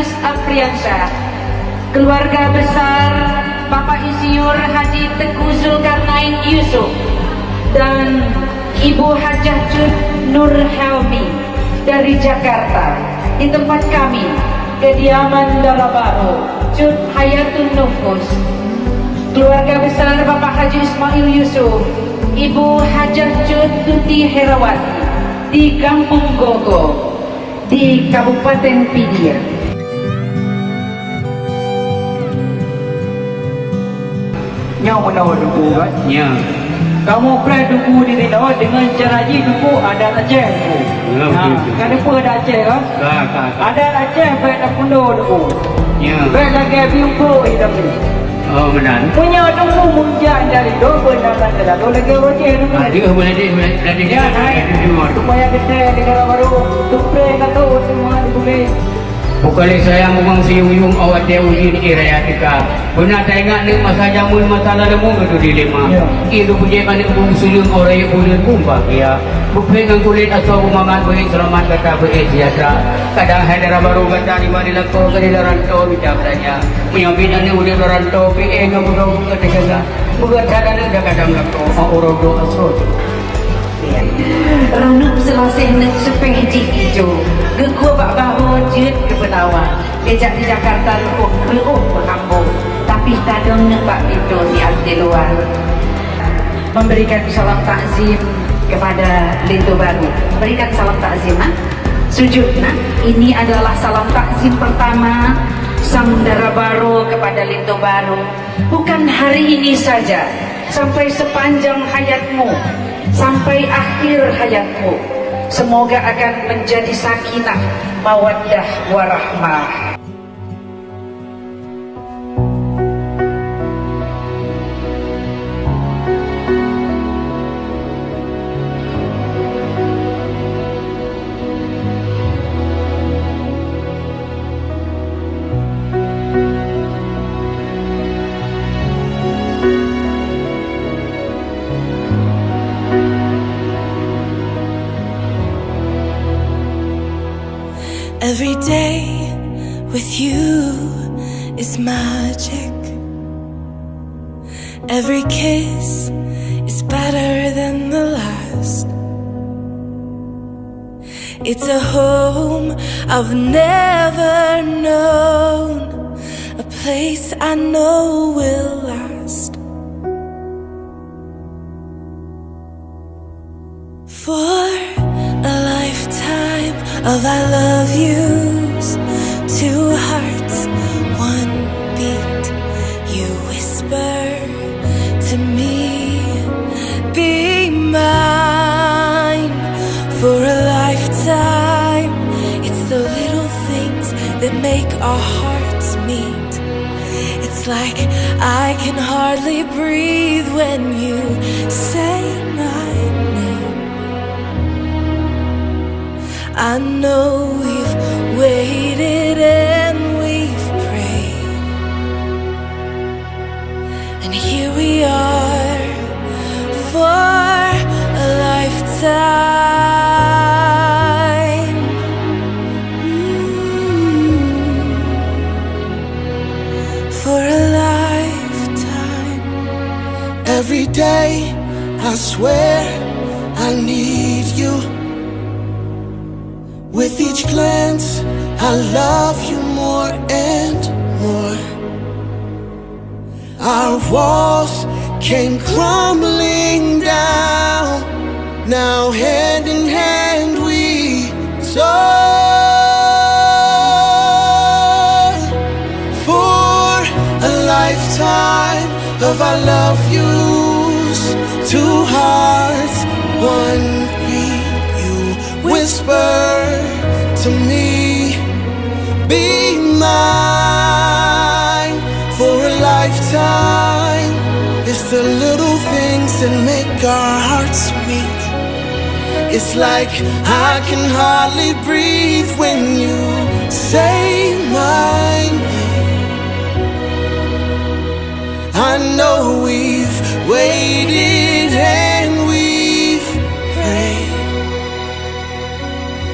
Hafiz Afriansyah, keluarga besar Bapak Insinyur Haji Teguh Zulkarnain Yusuf dan Ibu Hajah Cut Nur Helmi dari Jakarta, di tempat kami kediaman Dalabaro Cut Hayatun Nufus, keluarga besar Bapak Haji Ismail Yusuf, Ibu Hajah Cut Tuti Herawati di Kampung Gogo di Kabupaten Pidia. Nyaw menawa duku kan? Ya. Kamu pernah duku di Rinawa dengan cara ji duku ada Aceh duku. Kan duku ada Aceh kan? Ada Aceh baik nak pundo duku. Ya. Baik lagi biungko hidup ni. Oh benar. Punya duku munjak dari do benar ada do lagi Aceh duku. Ada boleh dia Ya naik. Supaya kita negara baru tupre kata semua duku. Pukali saya memang si uyung awak dia uji ni raya tika. Benar tak ingat ni masa jamun masalah lemu itu dilema. Itu punya kan pun sulung orang yang boleh kumpah ya. Bukan dengan kulit asal umangan baik selamat kata baik sejahtera. Kadang hadara baru kata di mana lakau kali rantau bicara katanya. Menyambit ane udah rantau PE dengan budak ketika bukan cara nak kadang lakau orang do asal. Ranuk selasih nak sepeh ji hijau, gegua bak bahu jut ke penawa. Bejak di Jakarta lukuh berhambung, tapi tadong nak bak itu si arti luar. Memberikan salam takzim kepada Lintu Baru. Berikan salam takzim, nah. Sujud, nah. Ini adalah salam takzim pertama Saudara Baru kepada Lintu Baru. Bukan hari ini saja, sampai sepanjang hayatmu, sampai akhir hayatmu, semoga akan menjadi sakinah, mawaddah, warahmah. Every day with you is magic. Every kiss is better than the last. It's a home I've never known, a place I know will last. For a lifetime of I love yous, two hearts, one beat. You whisper to me, be mine. For a lifetime, it's the little things that make our hearts meet. It's like I can hardly breathe when you say my name. I know we've waited and we've prayed, and here we are for a lifetime. For a lifetime. Every day I swear I need you. With each glance, I love you more and more. Our walls came crumbling down. Now hand in hand we soar. For a lifetime of I love yous, two hearts, one beat. You whisper to me, be mine. For a lifetime, it's the little things that make our hearts meet. It's like I can hardly breathe when you say my name. I know we've waited and we've prayed,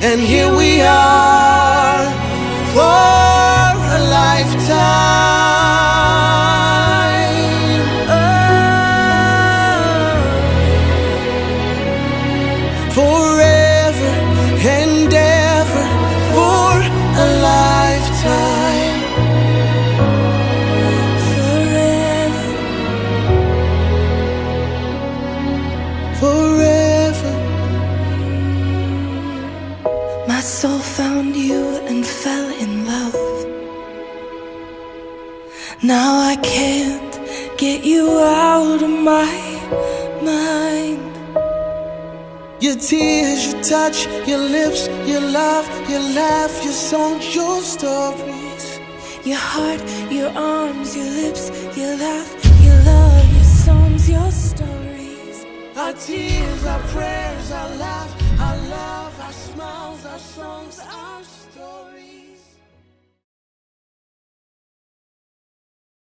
and here we are for Now I can't get you out of my mind. Your tears, your touch, your lips, your love, your laugh, your songs, your stories. Your heart, your arms, your lips, your laugh, your love, your songs, your stories. Our tears, our prayers, our laugh, our love, our smiles, our songs, our